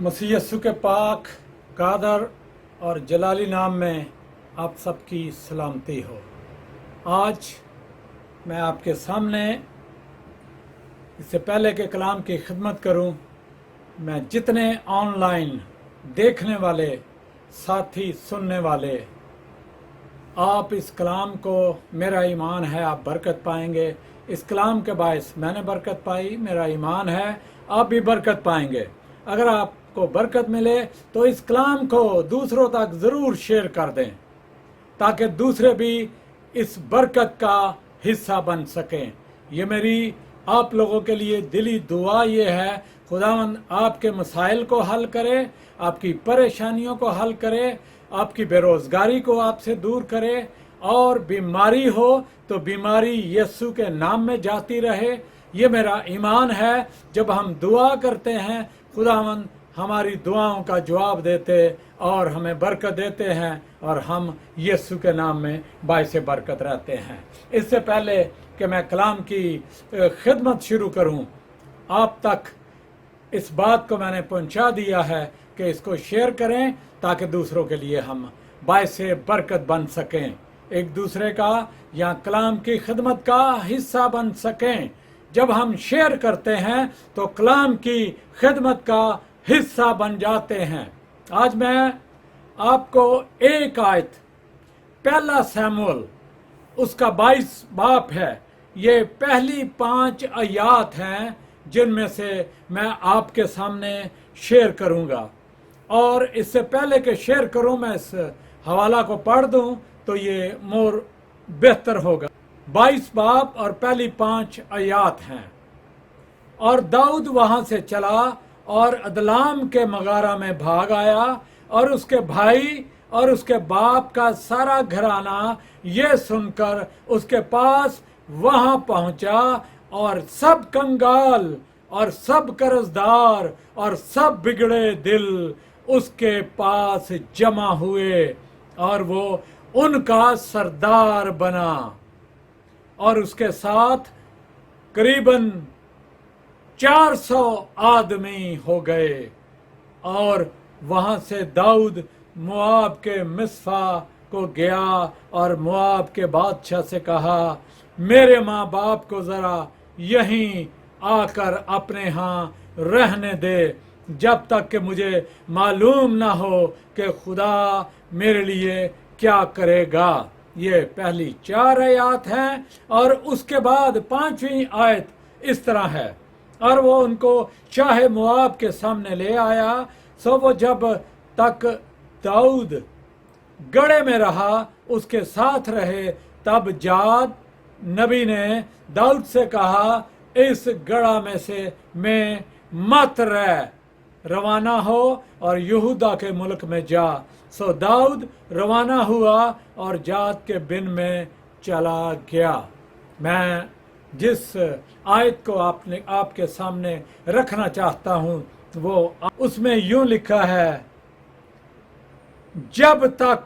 मसीह यस्सु के पाक कादर और जलाली नाम में आप सबकी सलामती हो। आज मैं आपके सामने इससे पहले के कलाम की खिदमत करूं, मैं जितने ऑनलाइन देखने वाले साथी सुनने वाले आप इस कलाम को, मेरा ईमान है आप बरकत पाएंगे। इस कलाम के बायस मैंने बरकत पाई, मेरा ईमान है आप भी बरकत पाएंगे। अगर आपको बरकत मिले तो इस कलाम को दूसरों तक ज़रूर शेयर कर दें ताकि दूसरे भी इस बरकत का हिस्सा बन सकें। ये मेरी आप लोगों के लिए दिली दुआ ये है, खुदावंद आपके मसाइल को हल करे, आपकी परेशानियों को हल करे, आपकी बेरोज़गारी को आपसे दूर करे, और बीमारी हो तो बीमारी यीशु के नाम में जाती रहे। ये मेरा ईमान है। जब हम दुआ करते हैं खुदावंद हमारी दुआओं का जवाब देते और हमें बरकत देते हैं, और हम यीशु के नाम में बाइसे बरकत रहते हैं। इससे पहले कि मैं कलाम की खिदमत शुरू करूं, आप तक इस बात को मैंने पहुंचा दिया है कि इसको शेयर करें ताकि दूसरों के लिए हम बाइसे बरकत बन सकें, एक दूसरे का या कलाम की खिदमत का हिस्सा बन सकें। जब हम शेयर करते हैं तो कलाम की खिदमत का हिस्सा बन जाते हैं। आज मैं आपको एक आयत, पहला शमूएल उसका 22 बाप है, ये पहली 5 आयात हैं जिनमें से मैं आपके सामने शेयर करूंगा। और इससे पहले कि शेयर करूं मैं इस हवाला को पढ़ दूं तो ये मोर बेहतर होगा। 22 बाप और पहली 5 आयात हैं। और दाऊद वहां से चला और अदलाम के मगारा में भाग आया, और उसके भाई और उसके बाप का सारा घराना ये सुनकर उसके पास वहां पहुंचा, और सब कंगाल और सब कर्जदार और सब बिगड़े दिल उसके पास जमा हुए, और वो उनका सरदार बना। और उसके साथ करीबन 400 आदमी हो गए। और वहां से दाऊद मोआब के मिस्फा को गया और मोआब के बादशाह से कहा, मेरे माँ बाप को जरा यहीं आकर अपने यहाँ रहने दे, जब तक कि मुझे मालूम ना हो कि खुदा मेरे लिए क्या करेगा। ये पहली 4 आयत हैं। और उसके बाद 5वीं आयत इस तरह है, और वो उनको शाह मोआब के सामने ले आया। सो वो जब तक दाऊद गढ़े में रहा उसके साथ रहे, तब जाद नबी ने दाऊद से कहा, इस गढ़ा में से में मत रह, रवाना हो और यहूदा के मुल्क में जा। सो दाऊद रवाना हुआ और जाद के बिन में चला गया। मैं जिस आयत को आपके सामने रखना चाहता हूं वो उसमें यूं लिखा है, जब तक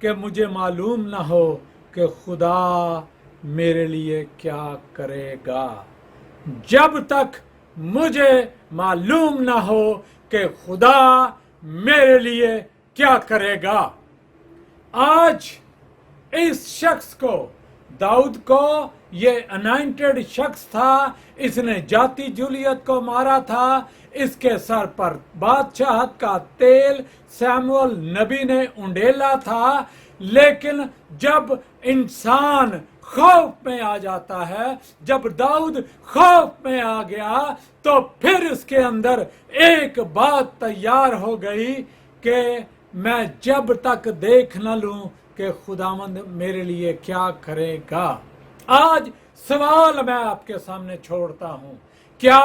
कि मुझे मालूम ना हो कि खुदा मेरे लिए क्या करेगा। जब तक मुझे मालूम ना हो कि खुदा मेरे लिए क्या करेगा। आज इस शख्स को, दाऊद को, ये अनॉइंटेड शख्स था, इसने जाति जूलियत को मारा था, इसके सर पर बादशाहत का तेल शमूएल नबी ने उंडेला था। लेकिन जब इंसान खौफ में आ जाता है, जब दाऊद खौफ में आ गया, तो फिर इसके अंदर एक बात तैयार हो गई कि मैं जब तक देख न लूं कि खुदावंद मेरे लिए क्या करेगा। आज सवाल मैं आपके सामने छोड़ता हूं, क्या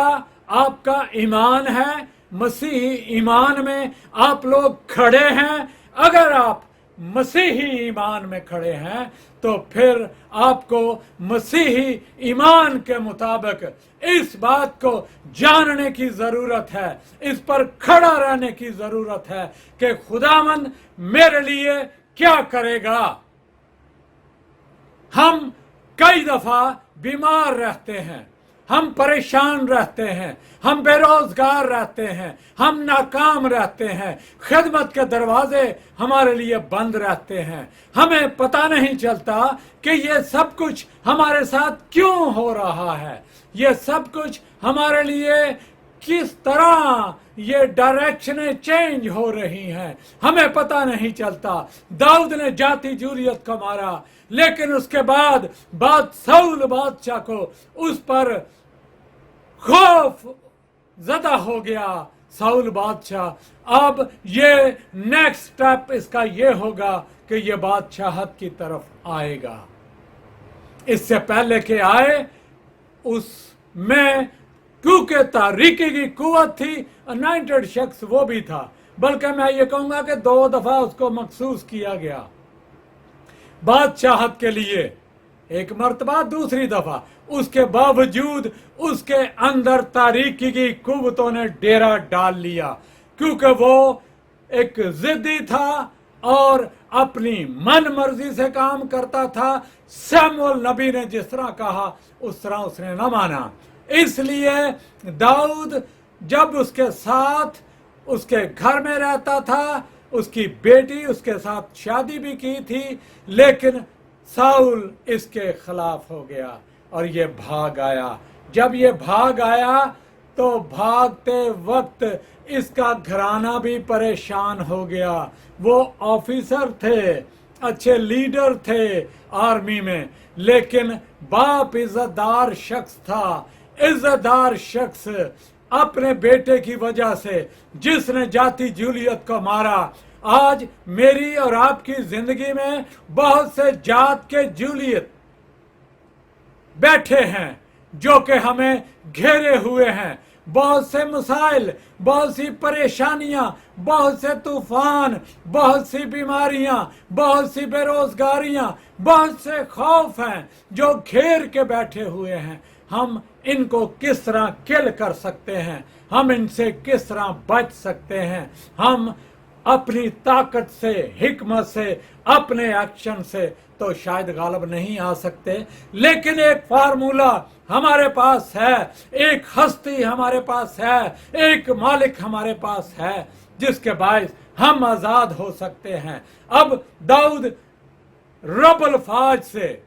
आपका ईमान है? मसीही ईमान में आप लोग खड़े हैं? अगर आप मसीही ईमान में खड़े हैं तो फिर आपको मसीही ईमान के मुताबिक इस बात को जानने की जरूरत है, इस पर खड़ा रहने की जरूरत है कि खुदावंद मेरे लिए क्या करेगा। हम कई दफा बीमार रहते हैं, हम परेशान रहते हैं, हम बेरोजगार रहते हैं, हम नाकाम रहते हैं, खिदमत के दरवाजे हमारे लिए बंद रहते हैं। हमें पता नहीं चलता कि ये सब कुछ हमारे साथ क्यों हो रहा है, ये सब कुछ हमारे लिए किस तरह ये डायरेक्शनें चेंज हो रही हैं, हमें पता नहीं चलता। दाऊद ने जाति जूलियत को मारा, लेकिन उसके बाद साउल बादशाह को उस पर खौफ ज़दा हो गया। साउल बादशाह अब ये नेक्स्ट स्टेप इसका ये होगा कि ये बादशाहत की तरफ आएगा। इससे पहले के आए उसमें क्योंकि तारीकी की कुव्वत थी, अनॉइंटेड शख्स वो भी था, बल्कि मैं ये कहूंगा कि 2 दफा उसको मखसूस किया गया बादशाहत के लिए, एक मर्तबा, दूसरी दफा। उसके बावजूद उसके अंदर तारीकी की कुव्वतों ने डेरा डाल लिया, क्योंकि वो एक जिद्दी था और अपनी मन मर्जी से काम करता था। शमूएल नबी ने जिस तरह कहा उस तरह उसने न माना। इसलिए दाऊद जब उसके साथ उसके घर में रहता था, उसकी बेटी उसके साथ शादी भी की थी, लेकिन साउल इसके खिलाफ हो गया और ये भाग आया। जब ये भाग आया तो भागते वक्त इसका घराना भी परेशान हो गया। वो ऑफिसर थे, अच्छे लीडर थे आर्मी में, लेकिन बाप इज्जतदार शख्स था। इज्जतदार शख्स अपने बेटे की वजह से जिसने जाति जूलियत को मारा। आज मेरी और आपकी जिंदगी में बहुत से जात के जूलियत बैठे हैं जो कि हमें घेरे हुए हैं। बहुत से मसाइल, बहुत सी परेशानियां, बहुत से तूफान, बहुत सी बीमारियां, बहुत सी बेरोजगारियां, बहुत से खौफ हैं जो घेर के बैठे हुए हैं। हम इनको किस तरह किल कर सकते हैं, हम इनसे किस तरह बच सकते हैं? हम अपनी ताकत से, हिकमत से, अपने एक्शन से तो शायद गालिब नहीं आ सकते, लेकिन एक फार्मूला हमारे पास है, एक हस्ती हमारे पास है, एक मालिक हमारे पास है जिसके बायस हम आजाद हो सकते हैं। अब दाऊद रब्बुल फाज से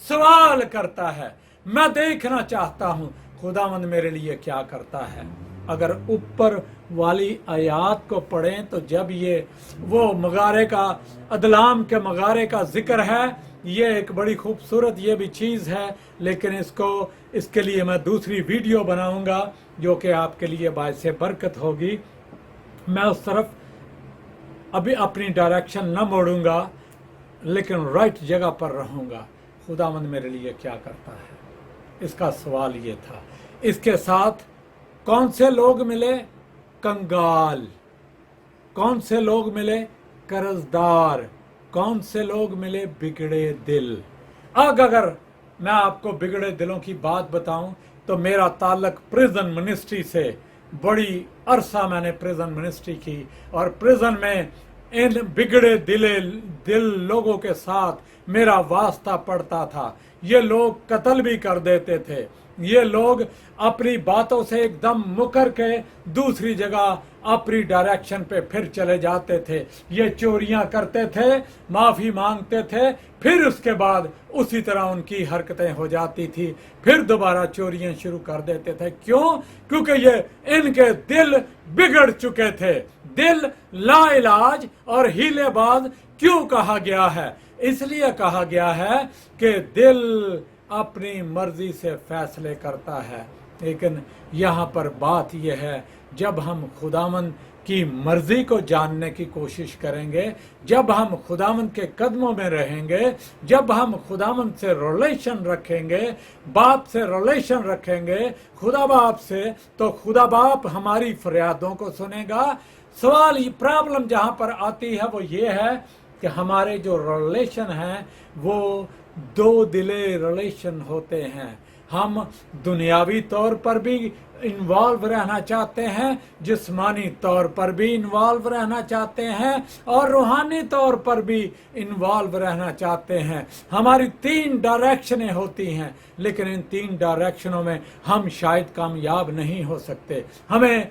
सवाल करता है, मैं देखना चाहता हूं खुदावंद मेरे लिए क्या करता है। अगर ऊपर वाली आयात को पढ़ें तो जब ये वो मगारे का, अदलाम के मगारे का जिक्र है, ये एक बड़ी खूबसूरत ये भी चीज़ है, लेकिन इसके लिए मैं दूसरी वीडियो बनाऊंगा जो कि आपके लिए बायसे बरकत होगी। मैं उस तरफ अभी अपनी डायरेक्शन न मोड़ूंगा, लेकिन राइट जगह पर रहूंगा। खुदावंद मेरे लिए क्या करता है, इसका सवाल ये था। इसके साथ कौन से लोग मिले? कंगाल। कौन से लोग मिले? कर्जदार। कौन से लोग मिले? बिगड़े दिल। अगर मैं आपको बिगड़े दिलों की बात बताऊं तो मेरा ताल्लुक प्रिजन मिनिस्ट्री से, बड़ी अरसा मैंने प्रिजन मिनिस्ट्री की और प्रिजन में इन बिगड़े दिल लोगों के साथ मेरा वास्ता पड़ता था। ये लोग कत्ल भी कर देते थे, ये लोग अपनी बातों से एकदम मुकर के दूसरी जगह अपनी डायरेक्शन पे फिर चले जाते थे। ये चोरियां करते थे, माफी मांगते थे, फिर उसके बाद उसी तरह उनकी हरकतें हो जाती थी, फिर दोबारा चोरियां शुरू कर देते थे। क्यों? क्योंकि ये इनके दिल बिगड़ चुके थे। दिल लाइलाज और हीलेबाज क्यों कहा गया है? इसलिए कहा गया है कि दिल अपनी मर्जी से फैसले करता है। लेकिन यहाँ पर बात यह है, जब हम खुदावंद की मर्जी को जानने की कोशिश करेंगे, जब हम खुदावंद के कदमों में रहेंगे, जब हम खुदावंद से रिलेशन रखेंगे, बाप से रिलेशन रखेंगे, खुदा बाप से, तो खुदा बाप हमारी फरियादों को सुनेगा। सवाल, प्रॉब्लम जहाँ पर आती है वो ये है कि हमारे जो रिलेशन हैं वो दो दिले रिलेशन होते हैं। हम दुनियावी तौर पर भी इन्वॉल्व रहना चाहते हैं, जिस्मानी तौर पर भी इन्वॉल्व रहना चाहते हैं और रूहानी तौर पर भी इन्वॉल्व रहना चाहते हैं। हमारी 3 डायरेक्शनें होती हैं, लेकिन इन 3 डायरेक्शनों में हम शायद कामयाब नहीं हो सकते। हमें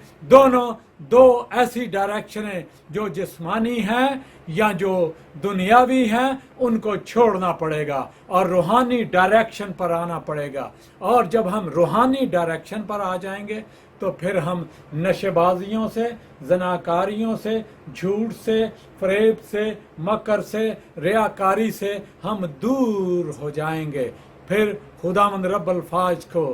दो ऐसी डायरेक्शनें जो जिस्मानी हैं या जो दुनियावी हैं उनको छोड़ना पड़ेगा और रूहानी डायरेक्शन पर आना पड़ेगा। और जब हम रूहानी डायरेक्शन पर आ जाएंगे तो फिर हम नशेबाजियों से, जनाकारियों से, झूठ से, फरेब से, मकर से, रियाकारी से हम दूर हो जाएंगे। फिर खुदावंद रब्बुल फाज को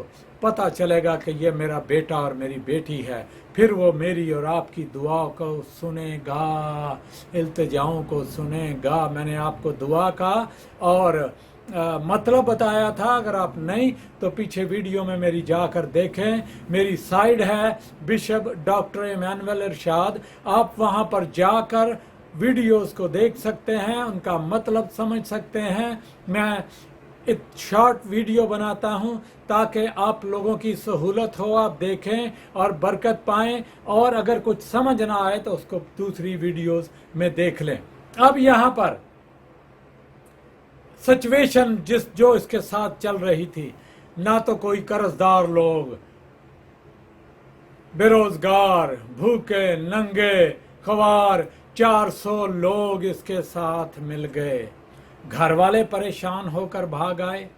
पता चलेगा कि ये मेरा बेटा और मेरी बेटी है। फिर वो मेरी और आपकी दुआओं को सुनेगा, इल्तिजाओं को सुनेगा। मैंने आपको दुआ का और मतलब बताया था। अगर आप नहीं तो पीछे वीडियो में मेरी जाकर देखें। मेरी साइड है बिशप डॉक्टर इमानुएल इरशाद। आप वहाँ पर जाकर वीडियोस को देख सकते हैं, उनका मतलब समझ सकते हैं। मैं एक शॉर्ट वीडियो बनाता हूं ताकि आप लोगों की सहूलत हो, आप देखें और बरकत पाएं, और अगर कुछ समझ ना आए तो उसको दूसरी वीडियोस में देख लें। अब यहाँ पर सिचुएशन जो इसके साथ चल रही थी, ना तो कोई कर्जदार लोग, बेरोजगार, भूखे, नंगे, ख्वार, 400 लोग इसके साथ मिल गए। घर वाले परेशान होकर भाग आए,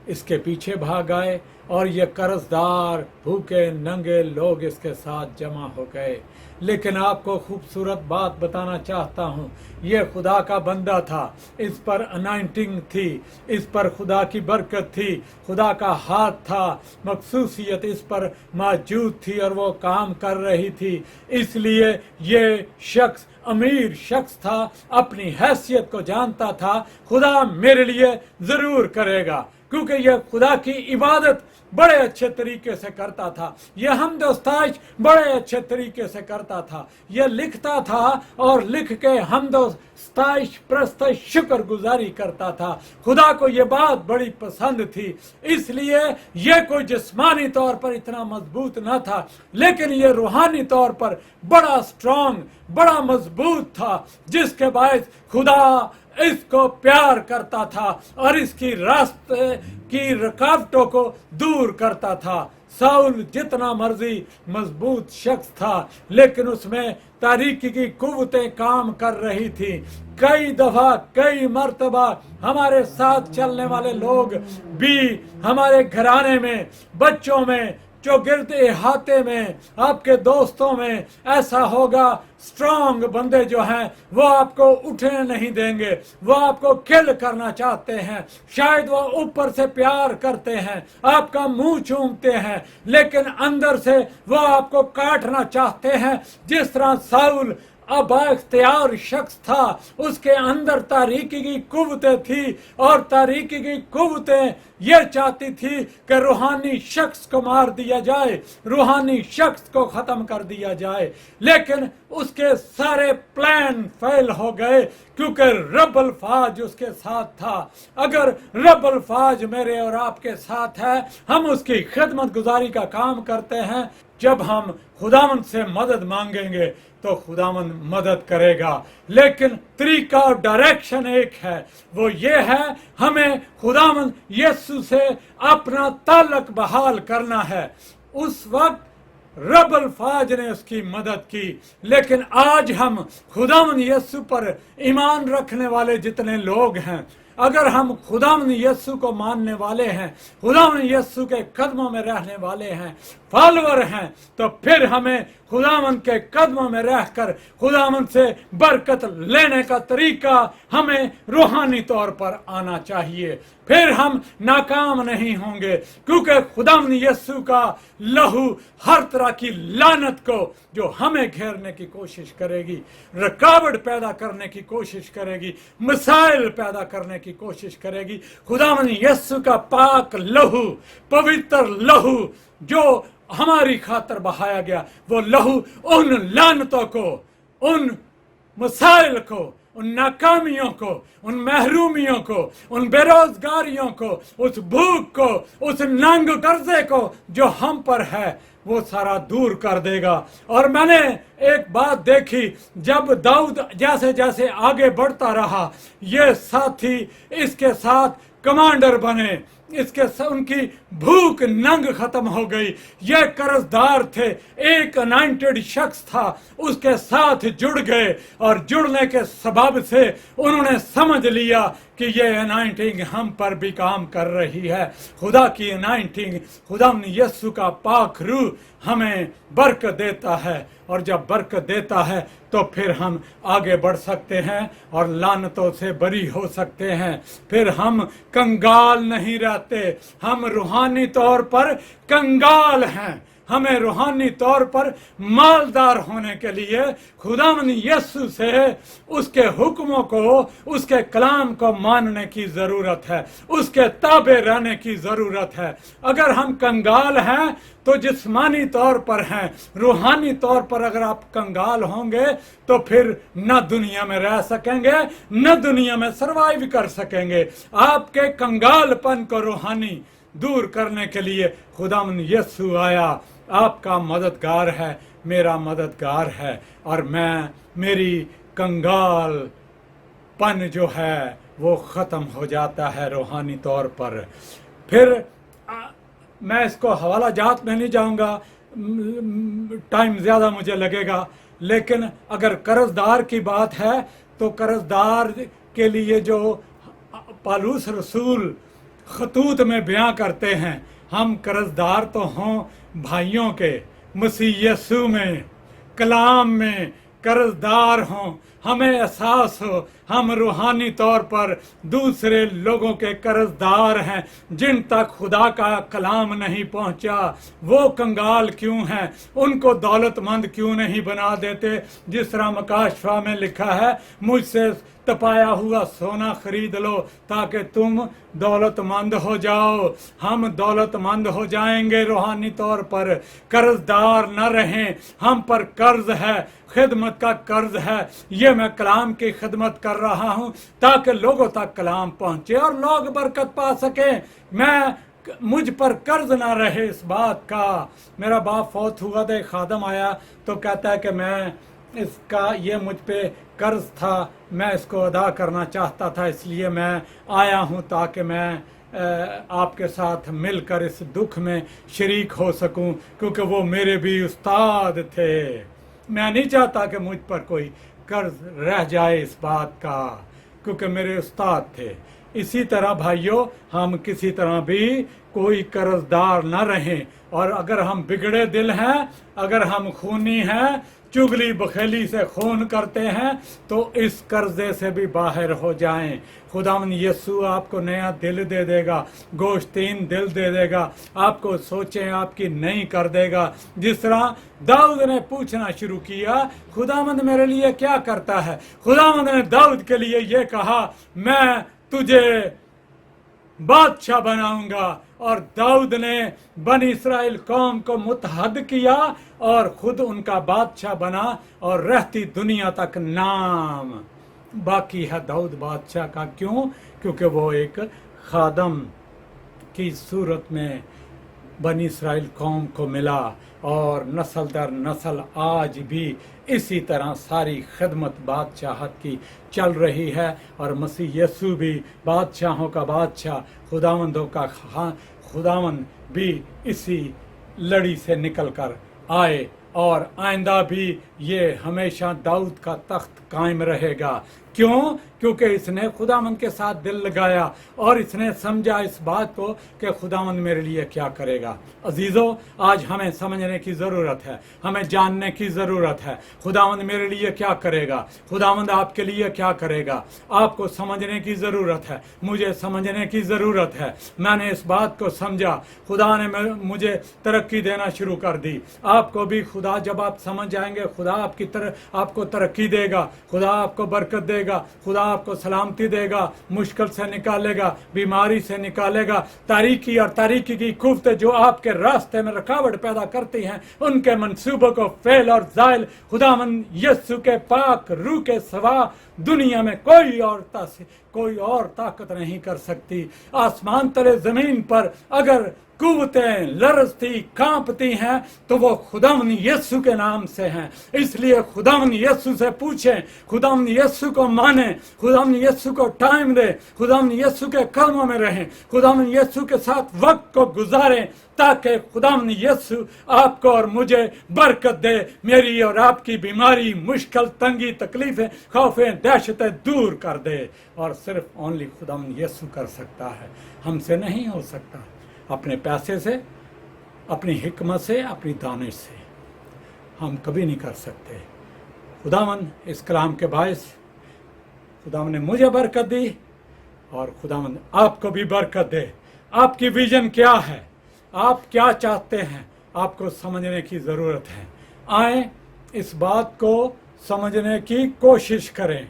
इसके पीछे भाग आए, और ये कर्जदार, भूखे, नंगे लोग इसके साथ जमा हो गए। लेकिन आपको खूबसूरत बात बताना चाहता हूँ, ये खुदा का बंदा था, इस पर अनाइंटिंग थी, इस पर खुदा की बरकत थी, खुदा का हाथ था, मखसूसियत इस पर मौजूद थी और वो काम कर रही थी। इसलिए ये शख्स अमीर शख्स था, अपनी हैसियत को जानता था, खुदा मेरे लिए जरूर करेगा, क्योंकि यह खुदा की इबादत बड़े अच्छे तरीके से करता था, यह हमद व स्ताइश बड़े अच्छे तरीके से करता था, यह लिखता था और लिख के हमद व स्ताइश, प्रस्तश, शुक्र गुजारी करता था। खुदा को यह बात बड़ी पसंद थी, इसलिए यह कोई जिस्मानी तौर पर इतना मजबूत न था, लेकिन यह रूहानी तौर पर बड़ा स्ट्रांग, बड़ा मजबूत था, जिसके बायस खुदा इसको प्यार करता था और इसकी रास्ते की रुकावटों को दूर करता था। साउल जितना मर्जी मजबूत शख्स था, लेकिन उसमें तारीकी की कुव्वतें काम कर रही थी। कई दफा, कई मर्तबा हमारे साथ चलने वाले लोग भी, हमारे घराने में, बच्चों में, चौगिर्द इहाते में, आपके दोस्तों में ऐसा होगा, स्ट्रांग बंदे जो हैं वो आपको उठने नहीं देंगे, वो आपको किल करना चाहते हैं, शायद वो ऊपर से प्यार करते हैं, आपका मुंह चूमते हैं, लेकिन अंदर से वो आपको काटना चाहते हैं। जिस तरह साउल अबाख्तियार शख्स था, उसके अंदर तारीकी की कुव्वतें थी, और तारीकी की कुव्वतें ये चाहती थी कि रूहानी शख्स को मार दिया जाए, रूहानी शख्स को खत्म कर दिया जाए, लेकिन उसके सारे प्लान फेल हो गए, क्योंकि रब्बुल फाज उसके साथ था। अगर रब्बुल फाज मेरे और आपके साथ है, हम उसकी खिदमत गुजारी का काम करते हैं। जब हम खुदावंद से मदद मांगेंगे तो खुदावंद मदद करेगा, लेकिन तरीका और डायरेक्शन एक है, वो ये है, हमें खुदावंद यीशु से अपना ताल्लुक बहाल करना है। उस वक्त रब्बुल फाज ने उसकी मदद की, लेकिन आज हम खुदावंद यीशु पर ईमान रखने वाले जितने लोग हैं, अगर हम खुदावंद यीशु को मानने वाले हैं, खुदावंद यीशु के कदमों में रहने वाले हैं, फॉलोअर हैं, तो फिर हमें खुदावंद के कदमों में रहकर खुदावंद से बरकत लेने का तरीका हमें रूहानी तौर पर आना चाहिए। फिर हम नाकाम नहीं होंगे, क्योंकि खुदावंद यीशु का लहू हर तरह की लानत को जो हमें घेरने की कोशिश करेगी, रुकावट पैदा करने की कोशिश करेगी, मसाइल पैदा करने की कोशिश करेगी, खुदावंद यीशु का पाक लहू, पवित्र लहू जो हमारी खातर बहाया गया, वो लहू उन लानतों को, उन मसाइल को, उन नाकामियों को, उन महरूमियों को, उन बेरोजगारियों को, उस भूख को, उस नंग कर्जे को जो हम पर है, वो सारा दूर कर देगा। और मैंने एक बात देखी, जब दाऊद जैसे जैसे आगे बढ़ता रहा, ये साथी इसके साथ कमांडर बने, उनकी भूख नंग खत्म हो गई। ये कर्जदार थे, एक अनॉइंटेड शख्स था, उसके साथ जुड़ गए और जुड़ने के सबब से उन्होंने समझ लिया कि ये अनॉइंटिंग हम पर भी काम कर रही है। खुदा की अनॉइंटिंग, खुदा यीशु का पाक रूह हमें बरकत देता है, और जब बरकत देता है तो फिर हम आगे बढ़ सकते हैं और लानतों से बरी हो सकते हैं। फिर हम कंगाल नहीं रहते, हम रूहानी तौर पर कंगाल हैं। हमें रूहानी तौर पर मालदार होने के लिए खुदावंद यीशु से उसके हुक्मों को, उसके कलाम को मानने की ज़रूरत है, उसके ताबे रहने की ज़रूरत है। अगर हम कंगाल हैं तो जिस्मानी तौर पर हैं, रूहानी तौर पर अगर आप कंगाल होंगे तो फिर न दुनिया में रह सकेंगे, न दुनिया में सर्वाइव कर सकेंगे। आपके कंगालपन को रूहानी दूर करने के लिए खुदावंद यीशु आया। आपका मददगार है, मेरा मददगार है, और मेरी कंगालपन जो है वो ख़त्म हो जाता है रूहानी तौर पर। फिर मैं इसको हवाला जात में नहीं जाऊंगा, टाइम ज़्यादा मुझे लगेगा, लेकिन अगर कर्जदार की बात है तो कर्जदार के लिए जो पौलुस रसूल खतूत में बयां करते हैं, हम कर्जदार तो हों भाइयों के, मसीह यीशु में, कलाम में कर्जदार हों, हमें एहसास हो हम रूहानी तौर पर दूसरे लोगों के कर्जदार हैं। जिन तक खुदा का कलाम नहीं पहुंचा वो कंगाल क्यों हैं, उनको दौलतमंद क्यों नहीं बना देते। जिस तरह मकाशफा में लिखा है, मुझसे तपाया हुआ सोना खरीद लो ताकि तुम दौलतमंद हो जाओ। हम दौलतमंद हो जाएंगे रूहानी तौर पर, कर्जदार न रहें। हम पर कर्ज है, खिदमत का कर्ज है। ये मैं कलाम की खिदमत कर रहा हूँ ताकि लोगों तक कलाम पहुँचे और लोग बरकत पा सकें। मुझ पर कर्ज ना रहे इस बात का। मेरा बाप फौत हुआ तो एक खादम आया तो कहता है कि मैं इसका, ये मुझ पे कर्ज था, मैं इसको अदा करना चाहता था, इसलिए मैं आया हूँ ताकि मैं आपके साथ मिलकर इस दुख में शरीक हो सकूं, क्योंकि वो मेरे भी उस्ताद थे। मैं नहीं चाहता कि मुझ पर कोई कर्ज रह जाए इस बात का, क्योंकि मेरे उस्ताद थे। इसी तरह भाइयों, हम किसी तरह भी कोई कर्जदार न रहें, और अगर हम बिगड़े दिल हैं, अगर हम खूनी हैं, चुगली बखेली से खून करते हैं, तो इस कर्जे से भी बाहर हो जाएं। खुदावंद यीशु आपको नया दिल दे देगा, गोश्तीन दिल दे देगा, आपको सोचें आपकी नई कर देगा। जिस तरह दाऊद ने पूछना शुरू किया, खुदावंद मेरे लिए क्या करता है, खुदावंद ने दाऊद के लिए ये कहा, मैं तुझे बादशाह बनाऊंगा। और दाऊद ने बनी इस्राएल कौम को मुतहद किया और खुद उनका बादशाह बना, और रहती दुनिया तक नाम बाकी है दाऊद बादशाह का। क्यों? क्योंकि वो एक खादम की सूरत में बनी इस्राएल कौम को मिला, और नस्ल दर नस्ल आज भी इसी तरह सारी खिदमत बादशाहत की चल रही है। और मसीह यीशु भी बादशाहों का बादशाह, खुदावंदों का खुदावंद भी इसी लड़ी से निकल कर आए, और आइंदा भी ये हमेशा दाऊद का तख्त कायम रहेगा। क्यों? क्योंकि इसने खुदावंद के साथ दिल लगाया और इसने समझा इस बात को कि खुदावंद मेरे लिए क्या करेगा। अजीज़ों, आज हमें समझने की ज़रूरत है, हमें जानने की ज़रूरत है खुदावंद मेरे लिए क्या करेगा, खुदावंद आपके लिए क्या करेगा। आपको समझने की ज़रूरत है, मुझे समझने की ज़रूरत है। मैंने इस बात को समझा, खुदा ने मुझे तरक्की देना शुरू कर दी। आपको भी खुदा, जब आप समझ जाएंगे, खुदा आपको तरक्की देगा, खुदा आपको बरकत देगा। देगा, खुदा आपको सलामती देगा, मुश्किल से निकालेगा, बीमारी से निकालेगा। तारीकी और तारीकी की कुव्वतें जो आपके रास्ते में रुकावट पैदा करती हैं, उनके मंसूबों को फेल और ज़ाइल खुदावंद यीशु के पाक रूह के सिवा दुनिया में कोई और ताकत नहीं कर सकती। आसमान तले ज़मीन पर अगर कुव्वतें लरजती कांपती हैं तो वो खुदावंद यीशु के नाम से हैं। इसलिए खुदावंद यीशु से पूछें, खुदावंद यीशु को मानें, खुदावंद यीशु को टाइम दें, खुदावंद यीशु के कदमों में रहें, खुदावंद यीशु के साथ वक्त को गुजारें, ताकि खुदावंद यीशु आपको और मुझे बरकत दे, मेरी और आपकी बीमारी, मुश्किल, तंगी, तकलीफें, खौफें, दहशतें दूर कर दे। और सिर्फ ओनली खुदावंद यीशु कर सकता है, हमसे नहीं हो सकता। अपने पैसे से, अपनी हिकमत से, अपनी दानिश से हम कभी नहीं कर सकते। खुदावंद इस कलाम के बायस खुदावंद ने मुझे बरकत दी और खुदावंद आपको भी बरकत दे। आपकी विजन क्या है, आप क्या चाहते हैं, आपको समझने की ज़रूरत है। आए इस बात को समझने की कोशिश करें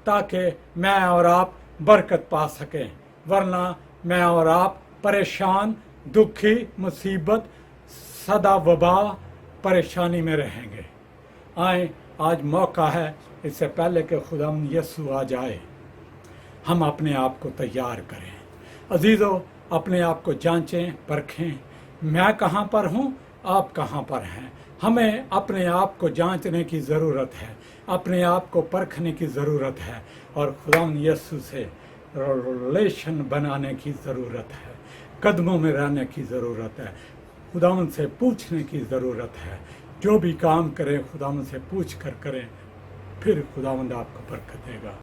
ताकि मैं और आप बरकत पा सकें, वरना मैं और आप परेशान, दुखी, मुसीबत, सदा वबा, परेशानी में रहेंगे। आए आज मौका है, इससे पहले कि खुदावंद यीशु आ जाए हम अपने आप को तैयार करें। अजीज़ों, अपने आप को जांचें, परखें, मैं कहाँ पर हूँ, आप कहाँ पर हैं। हमें अपने आप को जांचने की ज़रूरत है, अपने आप को परखने की ज़रूरत है और खुदावंद यीशु से रिलेशन बनाने की ज़रूरत है, कदमों में रहने की ज़रूरत है, खुदावंद से पूछने की ज़रूरत है। जो भी काम करें खुदावंद से पूछ कर करें, फिर खुदावंद आपको बरकत देगा।